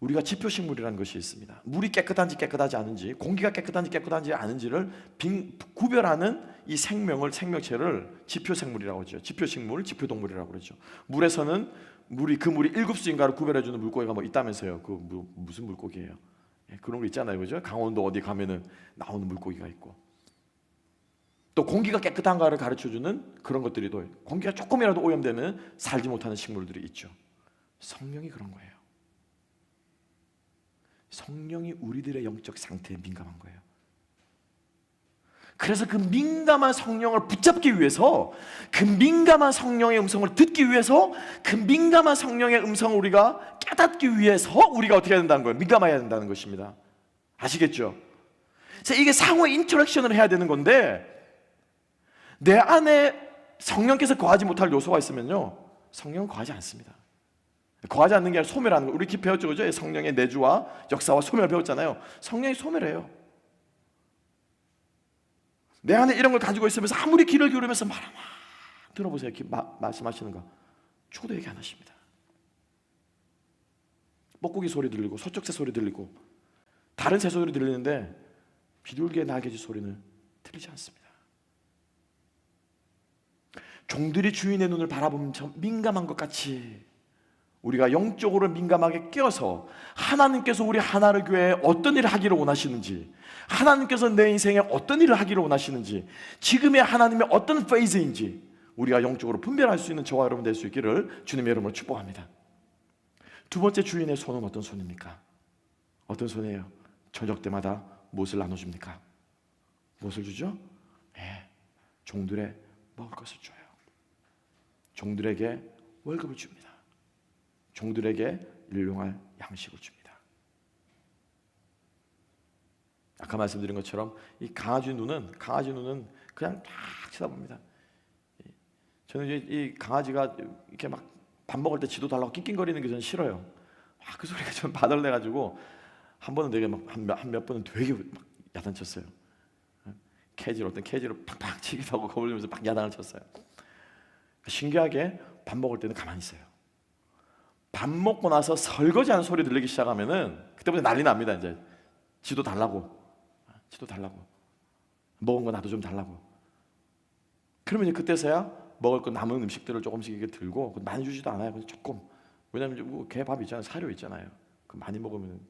우리가 지표식물이라는 것이 있습니다. 물이 깨끗한지 깨끗하지 않은지, 공기가 깨끗한지 깨끗한지 않은지를 구별하는 이 생명체를 지표생물이라고 하죠. 지표식물, 지표동물이라고 그러죠. 물에서는 그 물이 7수인가를 구별해주는 물고기가 뭐 있다면서요. 무슨 물고기예요? 그런 거 있잖아요, 그죠? 강원도 어디 가면은 나오는 물고기가 있고, 또 공기가 깨끗한가를 가르쳐주는 그런 것들이 또, 공기가 조금이라도 오염되면 살지 못하는 식물들이 있죠. 성령이 그런 거예요. 성령이 우리들의 영적 상태에 민감한 거예요. 그래서 그 민감한 성령을 붙잡기 위해서, 그 민감한 성령의 음성을 듣기 위해서, 그 민감한 성령의 음성을 우리가 깨닫기 위해서 우리가 어떻게 해야 된다는 거예요? 민감해야 된다는 것입니다. 아시겠죠? 이게 상호 인터랙션을 해야 되는 건데, 내 안에 성령께서 거하지 못할 요소가 있으면요, 성령은 거하지 않습니다. 거하지 않는 게 아니라 소멸하는 거. 우리 깊이 배웠죠, 그죠? 성령의 내주와 역사와 소멸 배웠잖아요. 성령이 소멸해요. 내 안에 이런 걸 가지고 있으면서 아무리 귀를 기울이면서 말하마, 들어보세요. 말씀하시는 거 죽어도 얘기 안 하십니다. 뻐꾸기 소리 들리고 소쩍새 소리 들리고 다른 새 소리 들리는데 비둘기의 날개짓 소리는 들리지 않습니다. 종들이 주인의 눈을 바라보면 참 민감한 것 같이 우리가 영적으로 민감하게 깨어서 하나님께서 우리 하나를 교회에 어떤 일을 하기를 원하시는지, 하나님께서 내 인생에 어떤 일을 하기를 원하시는지, 지금의 하나님의 어떤 페이즈인지 우리가 영적으로 분별할 수 있는 저와 여러분 될 수 있기를 주님의 이름으로 축복합니다. 두 번째, 주인의 손은 어떤 손입니까? 어떤 손이에요? 저녁 때마다 무엇을 나눠줍니까? 무엇을 주죠? 종들의 먹을 것을 줘요. 종들에게 월급을 줍니다. 종들에게 일용할 양식을 줍니다. 아까 말씀드린 것처럼 이 강아지 눈은 그냥 딱 쳐다봅니다. 저는 이 강아지가 이렇게 막 밥 먹을 때 지도 달라고 낑낑거리는 게 저는 싫어요. 그 소리가 좀 받아내가지고 한 번은 되게 한 몇 번은 되게 막 야단쳤어요. 어떤 캐지로 팍팍 치기도 하고 겁을 주면서 막 야단을 쳤어요. 신기하게 밥 먹을 때는 가만히 있어요. 밥 먹고 나서 설거지하는 소리 들리기 시작하면은 그때부터 난리 납니다. 이제 지도 달라고 먹은 거 나도 좀 달라고. 그러면 이제 그때서야 먹을 거 남은 음식들을 조금씩 이렇게 들고, 많이 주지도 않아요. 그냥 조금. 왜냐면 개 밥 있잖아요. 사료 있잖아요. 그 많이 먹으면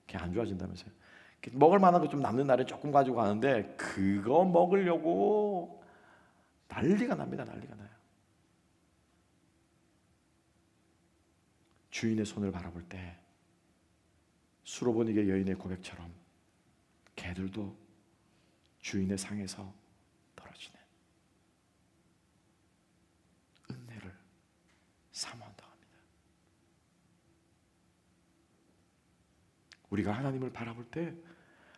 개 안 좋아진다면서요. 먹을 만한 거 좀 남는 날에 조금 가지고 가는데 그거 먹으려고 난리가 납니다. 난리가 나요. 주인의 손을 바라볼 때 수로보니게 여인의 고백처럼 개들도 주인의 상에서 떨어지는 은혜를 사모한다고 합니다. 우리가 하나님을 바라볼 때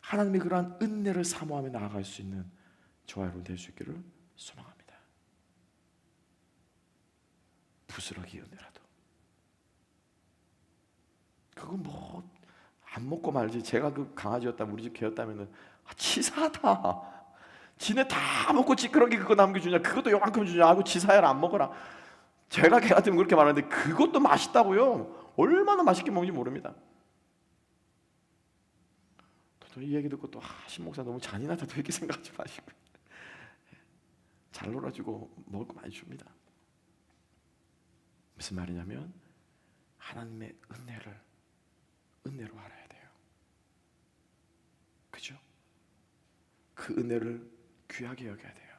하나님의 그러한 은혜를 사모하며 나아갈 수 있는 저와 여러분 될 수 있기를 소망합니다. 부스러기 은혜라도 그거 뭐 안 먹고 말지. 제가 그 강아지였다면, 우리 집 개였다면은 치사하다. 지네 다 먹고 찌끄러기 그거 남겨주냐, 그것도 요만큼 주냐, 아이고 치사해라, 안 먹어라. 제가 개 같으면 그렇게 말하는데 그것도 맛있다고요. 얼마나 맛있게 먹는지 모릅니다. 또 이 얘기 듣고 또 신목사 너무 잔인하다 또 이렇게 생각하지 마시고 잘 놀아주고 먹을 거 많이 줍니다. 무슨 말이냐면 하나님의 은혜로 알아야 돼요. 그죠? 그 은혜를 귀하게 여겨야 돼요.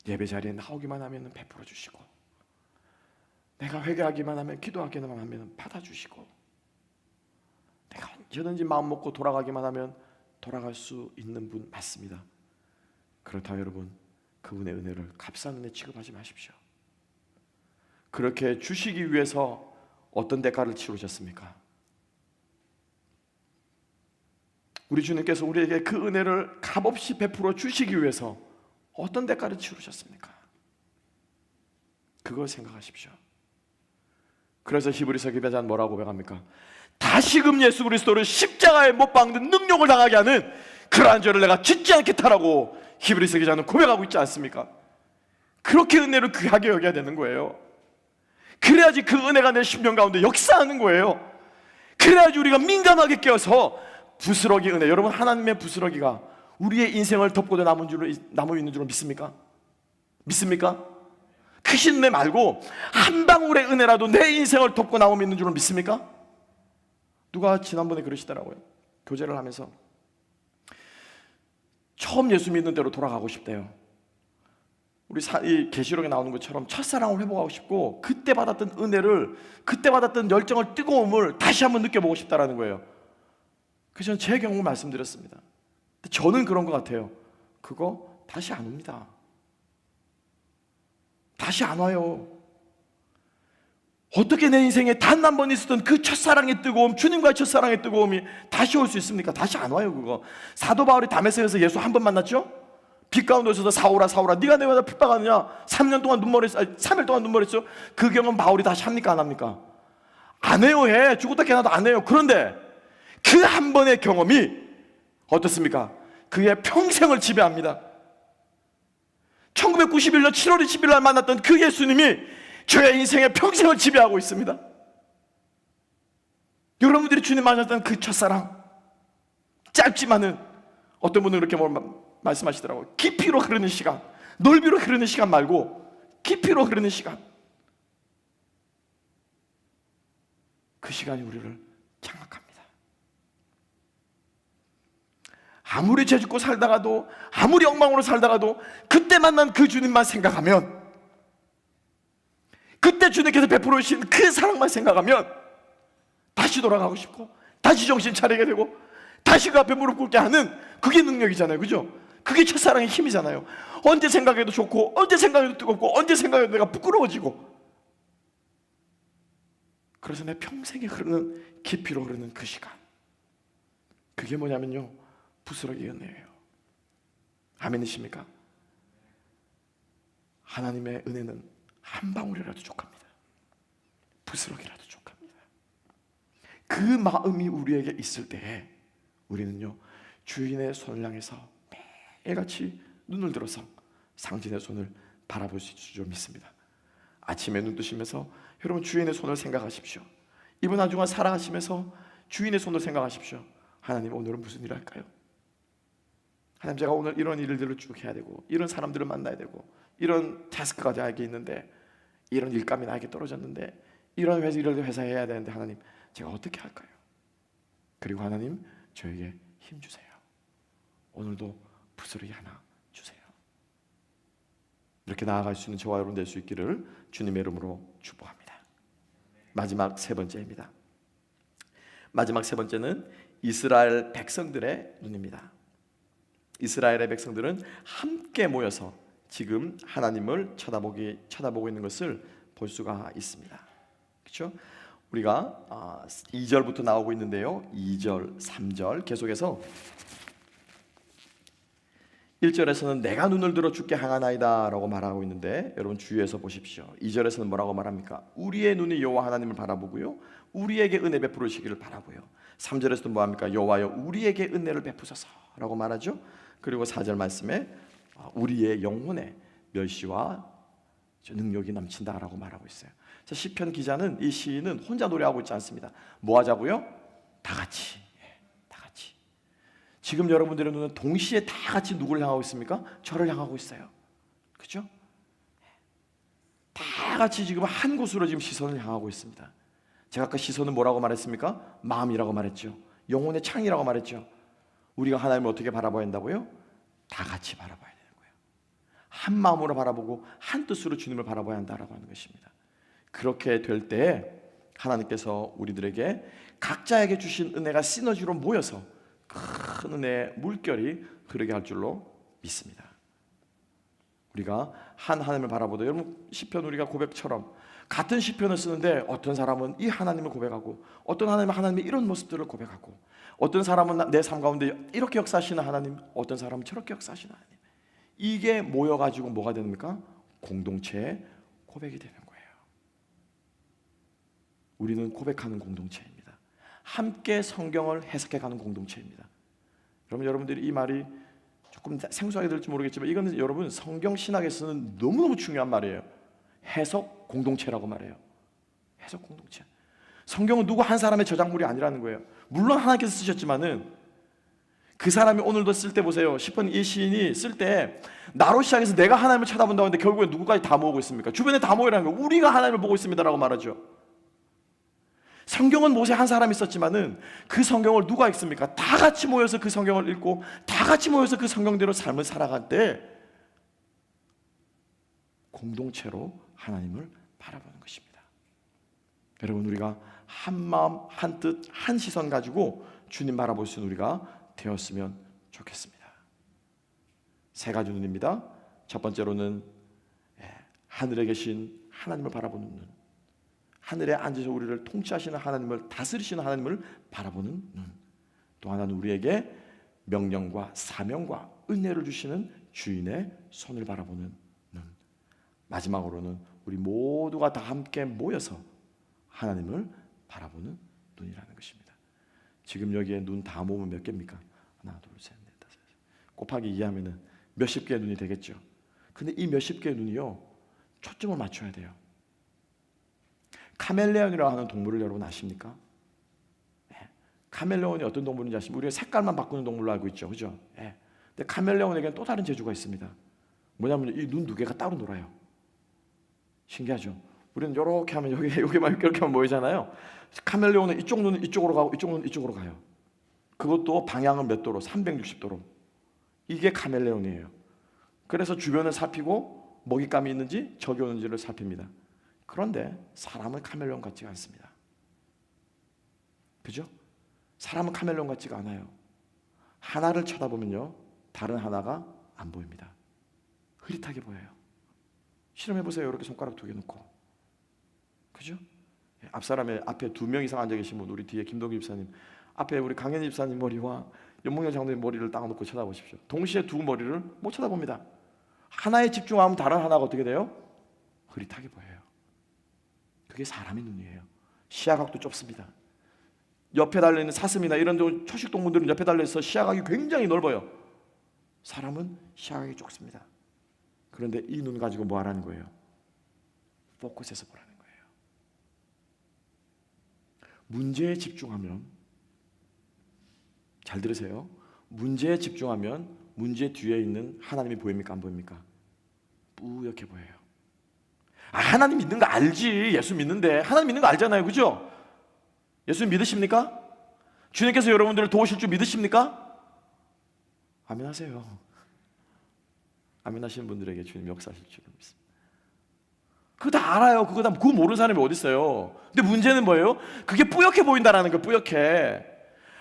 예배 자리에 나오기만 하면 베풀어 주시고, 내가 회개하기만 하면, 기도하기만 하면 받아주시고, 내가 언제든지 마음 먹고 돌아가기만 하면 돌아갈 수 있는 분 맞습니다. 그렇다 여러분, 그분의 은혜를 값싼 은혜 취급하지 마십시오. 그렇게 주시기 위해서 어떤 대가를 치르셨습니까? 우리 주님께서 우리에게 그 은혜를 값없이 베풀어 주시기 위해서 어떤 대가를 치르셨습니까? 그걸 생각하십시오. 그래서 히브리서 기자는 뭐라고 고백합니까? 다시금 예수 그리스도를 십자가에 못 박는 능력을 당하게 하는 그러한 죄를 내가 짓지 않겠다라고 히브리서 기자는 고백하고 있지 않습니까? 그렇게 은혜를 귀하게 여겨야 되는 거예요. 그래야지 그 은혜가 내 심령 가운데 역사하는 거예요. 그래야지 우리가 민감하게 깨어서 부스러기 은혜, 여러분 하나님의 부스러기가 우리의 인생을 덮고도 남아 있는 줄 믿습니까? 믿습니까? 크신 은혜 말고 한 방울의 은혜라도 내 인생을 덮고 남아 있는 줄 믿습니까? 누가 지난번에 그러시더라고요. 교제를 하면서 처음 예수 믿는 대로 돌아가고 싶대요. 우리 이 계시록에 나오는 것처럼 첫사랑을 회복하고 싶고, 그때 받았던 은혜를, 그때 받았던 열정을, 뜨거움을 다시 한번 느껴보고 싶다라는 거예요. 그래서 저는 제 경험을 말씀드렸습니다. 저는 그런 것 같아요. 그거 다시 안 옵니다. 다시 안 와요. 어떻게 내 인생에 단 한 번 있었던 그 첫사랑의 뜨거움, 주님과의 첫사랑의 뜨거움이 다시 올 수 있습니까? 다시 안 와요. 그거 사도 바울이 다메섹에서 예수 한 번 만났죠? 빛 가운데 있어서 사울아 네가 내가 핍박하느냐, 3년 동안 3일 동안 눈물했죠? 그 경험 바울이 다시 합니까 안 합니까? 안 해요. 죽었다 깨어나도 안 해요. 그런데 그 한 번의 경험이 어떻습니까? 그의 평생을 지배합니다. 1991년 7월 20일 날 만났던 그 예수님이 저의 인생의 평생을 지배하고 있습니다. 여러분들이 주님 만났던 그 첫사랑, 짧지만은 어떤 분은 그렇게 말씀하시더라고요. 깊이로 흐르는 시간, 넓이로 흐르는 시간 말고 깊이로 흐르는 시간, 그 시간이 우리를 장악합니다. 아무리 죄짓고 살다가도, 아무리 엉망으로 살다가도 그때 만난 그 주님만 생각하면, 그때 주님께서 베풀어 주신 그 사랑만 생각하면 다시 돌아가고 싶고 다시 정신 차리게 되고 다시 그 앞에 무릎 꿇게 하는, 그게 능력이잖아요. 그죠? 그게 첫사랑의 힘이잖아요. 언제 생각해도 좋고 언제 생각해도 뜨겁고 언제 생각해도 내가 부끄러워지고, 그래서 내 평생에 흐르는, 깊이로 흐르는 그 시간, 그게 뭐냐면요, 부스러기 은혜예요. 아멘이십니까? 하나님의 은혜는 한 방울이라도 족합니다. 부스러기라도 족합니다. 그 마음이 우리에게 있을 때에 우리는요, 주인의 손을 향해서 매일같이 눈을 들어서 상진의 손을 바라볼 수 있을 줄 믿습니다. 아침에 눈 뜨시면서 여러분 주인의 손을 생각하십시오. 이번 한 주간 살아가시면서 주인의 손을 생각하십시오. 하나님, 오늘은 무슨 일 할까요? 하나님, 제가 오늘 이런 일들을 쭉 해야 되고 이런 사람들을 만나야 되고 이런 타스크가 나에게 있는데, 이런 일감이 나에게 떨어졌는데, 이런 회사에 해야 되는데 하나님, 제가 어떻게 할까요? 그리고 하나님, 저에게 힘 주세요. 오늘도 부스러기 하나 주세요. 이렇게 나아갈 수 있는 저와 여러분 될 수 있기를 주님의 이름으로 축복합니다. 마지막 세 번째입니다. 마지막 세 번째는 이스라엘 백성들의 눈입니다. 이스라엘의 백성들은 함께 모여서 지금 하나님을 쳐다보고 있는 것을 볼 수가 있습니다. 그렇죠? 우리가 2절부터 나오고 있는데요, 2절, 3절 계속해서 1절에서는 내가 눈을 들어 주께 향하나이다 라고 말하고 있는데, 여러분 주의해서 보십시오. 2절에서는 뭐라고 말합니까? 우리의 눈이 여호와 하나님을 바라보고요, 우리에게 은혜 베푸시기를 바라고요. 3절에서는 뭐합니까? 여호와여 우리에게 은혜를 베푸소서 라고 말하죠. 그리고 4절 말씀에 우리의 영혼에 멸시와 능력이 넘친다라고 말하고 있어요. 시편 기자는, 이 시인은 혼자 노래하고 있지 않습니다. 뭐 하자고요? 다 같이. 다 같이. 지금 여러분들의 눈은 동시에 다 같이 누구를 향하고 있습니까? 저를 향하고 있어요. 그렇죠? 다 같이 지금 한 곳으로 지금 시선을 향하고 있습니다. 제가 아까 시선은 뭐라고 말했습니까? 마음이라고 말했죠. 영혼의 창이라고 말했죠. 우리가 하나님을 어떻게 바라봐야 한다고요? 다 같이 바라봐야 되는 거예요. 한 마음으로 바라보고 한 뜻으로 주님을 바라봐야 한다라고 하는 것입니다. 그렇게 될 때 하나님께서 우리들에게 각자에게 주신 은혜가 시너지로 모여서 큰 은혜의 물결이 흐르게 할 줄로 믿습니다. 우리가 한 하나님을 바라보다, 여러분 시편 우리가 고백처럼 같은 시편을 쓰는데 어떤 사람은 이 하나님을 고백하고, 어떤 하나님은 하나님의 이런 모습들을 고백하고, 어떤 사람은 내 삶 가운데 이렇게 역사하시는 하나님, 어떤 사람은 저렇게 역사하시는 하나님, 이게 모여가지고 뭐가 됩니까? 공동체의 고백이 되는 거예요. 우리는 고백하는 공동체입니다. 함께 성경을 해석해가는 공동체입니다. 여러분들이 이 말이 조금 생소하게 들을지 모르겠지만, 이거는 여러분 성경 신학에서는 너무너무 중요한 말이에요. 해석 공동체라고 말해요. 해석 공동체. 성경은 누구 한 사람의 저작물이 아니라는 거예요. 물론 하나님께서 쓰셨지만은 그 사람이 오늘도 쓸 때 보세요. 시편 이 시인이 쓸 때 나로 시작해서 내가 하나님을 쳐다본다고 하는데 결국에 누구까지 다 모으고 있습니까? 주변에 다 모이라는 거예요. 우리가 하나님을 보고 있습니다라고 말하죠. 성경은 모세 한 사람이 썼지만은 그 성경을 누가 읽습니까? 다 같이 모여서 그 성경을 읽고 다 같이 모여서 그 성경대로 삶을 살아갈 때 공동체로 하나님을 바라보는 것입니다. 여러분, 우리가 한 마음, 한 뜻, 한 시선 가지고 주님 바라볼 수 있는 우리가 되었으면 좋겠습니다. 세 가지 눈입니다. 첫 번째로는 하늘에 계신 하나님을 바라보는 눈, 하늘에 앉으셔 우리를 통치하시는 하나님을, 다스리시는 하나님을 바라보는 눈, 또 하나는 우리에게 명령과 사명과 은혜를 주시는 주인의 손을 바라보는 눈, 마지막으로는 우리 모두가 다 함께 모여서 하나님을 바라보는 눈이라는 것입니다. 지금 여기에 눈 다 모으면 몇 개입니까? 하나, 둘, 셋, 넷, 다섯, 여섯. 곱하기 2 하면은 몇십 개의 눈이 되겠죠. 근데 이 몇십 개의 눈이요, 초점을 맞춰야 돼요. 카멜레온이라고 하는 동물을 여러분 아십니까? 카멜레온이 어떤 동물인지 아십니까? 우리가 색깔만 바꾸는 동물로 알고 있죠, 그죠? 근데 카멜레온에게는 또 다른 재주가 있습니다. 뭐냐면 이 눈 두 개가 따로 놀아요. 신기하죠? 우리는 이렇게 하면 여기만 이렇게 하면 보이잖아요. 카멜레온은 이쪽 눈은 이쪽으로 가고 이쪽 눈은 이쪽으로 가요. 그것도 방향은 몇 도로? 360도로. 이게 카멜레온이에요. 그래서 주변을 살피고 먹잇감이 있는지 적이 오는지를 살핍니다. 그런데 사람은 카멜레온 같지가 않습니다. 그죠? 사람은 카멜레온 같지가 않아요. 하나를 쳐다보면요, 다른 하나가 안 보입니다. 흐릿하게 보여요. 실험해보세요. 이렇게 손가락 두 개 놓고. 그죠? 앞사람에 앞에 2명 이상 앉아 계신 분, 우리 뒤에 김동기 집사님, 앞에 우리 강현희 집사님 머리와 연봉열 장로님 머리를 딱 놓고 쳐다보십시오. 동시에 두 머리를 못 쳐다봅니다. 하나에 집중하면 다른 하나가 어떻게 돼요? 흐릿하게 보여요. 그게 사람의 눈이에요. 시야각도 좁습니다. 옆에 달려있는 사슴이나 이런 초식 동물들은 옆에 달려있어 시야각이 굉장히 넓어요. 사람은 시야각이 좁습니다. 그런데 이 눈 가지고 뭐 하라는 거예요? 포커스해서 보라는 거예요. 문제에 집중하면, 잘 들으세요, 문제에 집중하면 문제 뒤에 있는 하나님이 보입니까? 안 보입니까? 뿌옇게 보여요. 하나님 믿는 거 알지. 예수 믿는데 하나님 믿는 거 알잖아요, 그죠? 예수 믿으십니까? 주님께서 여러분들을 도우실 줄 믿으십니까? 아멘 하세요. 아멘 하시는 분들에게 주님 역사하실 줄 믿습니다. 그거 다 알아요. 그거 모르는 사람이 어디 있어요? 근데 문제는 뭐예요? 그게 뿌옇게 보인다라는 거예요. 뿌옇게.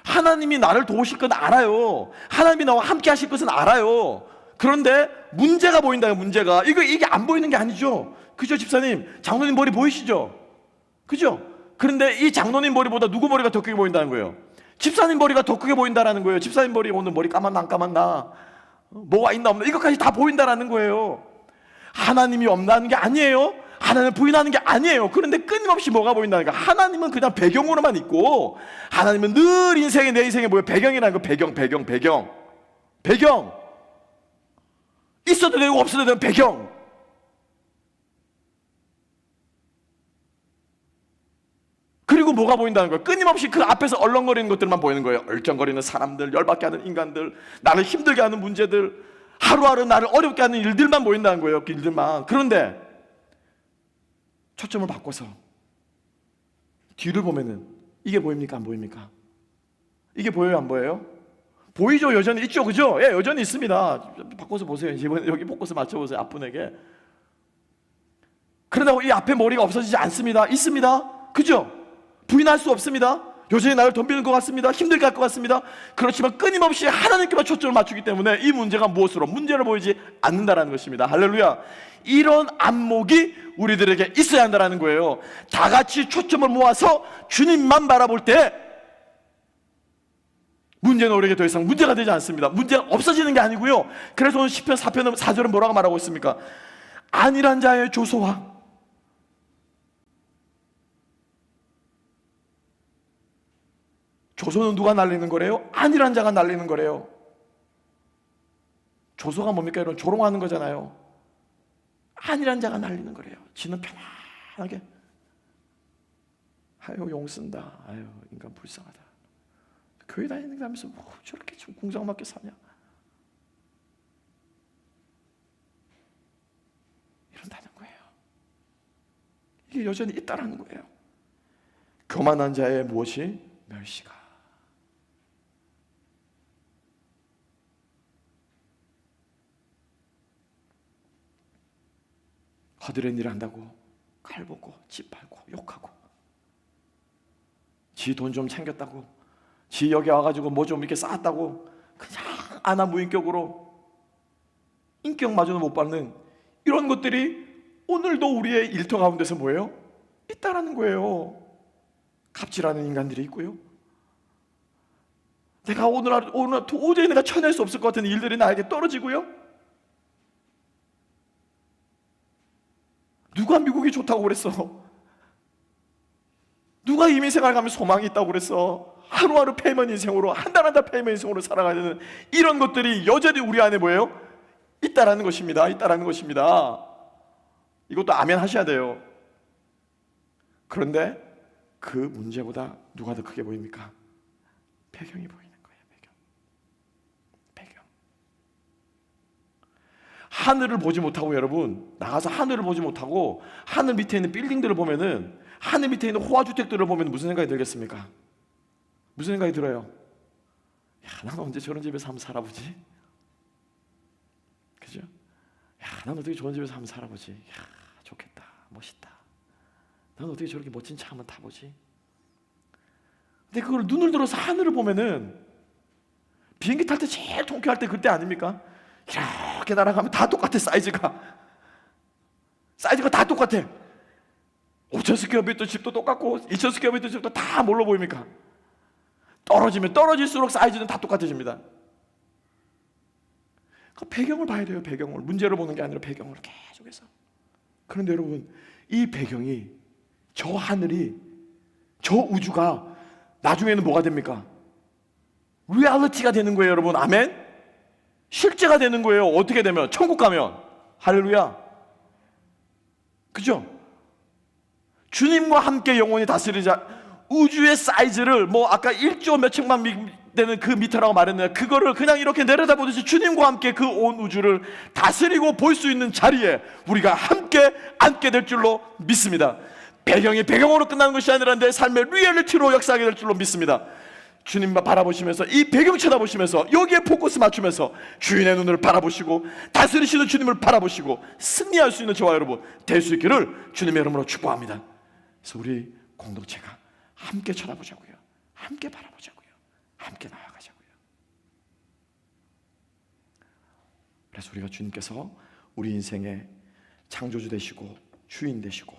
하나님이 나를 도우실 건 알아요. 하나님이 나와 함께 하실 것은 알아요. 그런데 문제가 보인다요. 문제가. 이게 안 보이는 게 아니죠. 그죠, 집사님? 장로님 머리 보이시죠? 그죠? 그런데 이 장로님 머리보다 누구 머리가 더 크게 보인다는 거예요? 집사님 머리가 더 크게 보인다는 거예요. 집사님 머리 오늘 머리 감았나 안 감았나, 뭐가 있나 없나, 이것까지 다 보인다는 거예요. 하나님이 없나는 게 아니에요. 하나님을 부인하는 게 아니에요. 그런데 끊임없이 뭐가 보인다는 거예요? 하나님은 그냥 배경으로만 있고, 하나님은 늘 인생에, 내 인생에 뭐예요? 배경이라는 거. 배경. 있어도 되고 없어도 되는 배경. 그리고 뭐가 보인다는 거예요? 끊임없이 그 앞에서 얼렁거리는 것들만 보이는 거예요. 얼쩡거리는 사람들, 열받게 하는 인간들, 나를 힘들게 하는 문제들, 하루하루 나를 어렵게 하는 일들만 보인다는 거예요. 그 일들만. 그런데 초점을 바꿔서 뒤를 보면은 이게 보입니까? 안 보입니까? 이게 보여요? 안 보여요? 보이죠? 여전히 있죠? 그죠? 예, 여전히 있습니다. 바꿔서 보세요. 이번에 여기 포커스 맞춰보세요. 앞분에게. 그러다고 이 앞에 머리가 없어지지 않습니다. 있습니다. 그죠? 부인할 수 없습니다. 여전히 나를 덤비는 것 같습니다. 힘들게 할 것 같습니다. 그렇지만 끊임없이 하나님께만 초점을 맞추기 때문에 이 문제가 무엇으로 문제를 보이지 않는다는 것입니다. 할렐루야. 이런 안목이 우리들에게 있어야 한다는 거예요. 다 같이 초점을 모아서 주님만 바라볼 때 문제는 우리에게 더 이상 문제가 되지 않습니다. 문제가 없어지는 게 아니고요. 그래서 오늘 시편 4편 4절은 뭐라고 말하고 있습니까? 안일한 자의 조소와 조소는 누가 날리는 거래요? 안일한 자가 날리는 거래요. 조소가 뭡니까? 여러분, 조롱하는 거잖아요. 안일한 자가 날리는 거래요. 지는 편안하게, 아유 용 쓴다, 아유 인간 불쌍하다, 교회 다니는 거 하면서 뭐 저렇게 좀 궁정맞게 사냐, 이런다는 거예요. 이게 여전히 있다라는 거예요. 교만한 자의 무엇이? 멸시가. 허드렛 일 한다고 칼 보고 집 팔고 욕하고, 지 돈 좀 챙겼다고, 지 여기 와가지고 뭐 좀 이렇게 쌓았다고 그냥 아나무인격으로 인격마저도 못 받는 이런 것들이 오늘도 우리의 일터 가운데서 뭐예요? 있다라는 거예요. 갑질하는 인간들이 있고요. 내가 오늘 도저히 내가 쳐낼 수 없을 것 같은 일들이 나에게 떨어지고요. 누가 미국이 좋다고 그랬어? 누가 이민 생활 가면 소망이 있다고 그랬어? 하루하루 패면 인생으로, 한 달 한 달 패면 인생으로 살아가야 되는 이런 것들이 여전히 우리 안에 뭐예요? 있다라는 것입니다. 있다라는 것입니다. 이것도 아멘 하셔야 돼요. 그런데 그 문제보다 누가 더 크게 보입니까? 배경이 보이는 거예요. 배경. 하늘을 보지 못하고, 여러분 나가서 하늘을 보지 못하고 하늘 밑에 있는 빌딩들을 보면은, 하늘 밑에 있는 호화주택들을 보면 무슨 생각이 들겠습니까? 무슨 생각이 들어요? 야, 나는 언제 저런 집에서 한번 살아보지? 그죠? 야, 나는 어떻게 저런 집에서 한번 살아보지? 야, 좋겠다, 멋있다. 나는 어떻게 저렇게 멋진 차 한번 타보지? 근데 그걸 눈을 들어서 하늘을 보면은, 비행기 탈 때 제일 통쾌할 때 그때 아닙니까? 이렇게 날아가면 다 똑같아. 사이즈가 다 똑같아. 5,000 스퀘어미터 집도 똑같고 2,000 스퀘어미터 집도 다 뭘로 보입니까? 떨어지면 떨어질수록 사이즈는 다 똑같아집니다. 그 배경을 봐야 돼요. 배경을, 문제를 보는 게 아니라 배경을 계속해서. 그런데 여러분, 이 배경이, 저 하늘이, 저 우주가 나중에는 뭐가 됩니까? 리얼리티가 되는 거예요, 여러분. 아멘? 실제가 되는 거예요. 어떻게 되면? 천국 가면. 할렐루야. 그죠? 주님과 함께 영원히 다스리자. 우주의 사이즈를 뭐 아까 1조 몇천만 되는 그 미터라고 말했는데, 그거를 그냥 이렇게 내려다보듯이 주님과 함께 그 온 우주를 다스리고 볼 수 있는 자리에 우리가 함께 앉게 될 줄로 믿습니다. 배경이 배경으로 끝나는 것이 아니라 내 삶의 리얼리티로 역사하게 될 줄로 믿습니다. 주님만 바라보시면서, 이 배경 쳐다보시면서, 여기에 포커스 맞추면서 주인의 눈을 바라보시고 다스리시는 주님을 바라보시고 승리할 수 있는 저와 여러분 될 수 있기를 주님의 이름으로 축복합니다. 그래서 우리 공동체가 함께 쳐다보자고요. 함께 바라보자고요. 함께 나아가자고요. 그래서 우리가 주님께서 우리 인생의 창조주 되시고 주인 되시고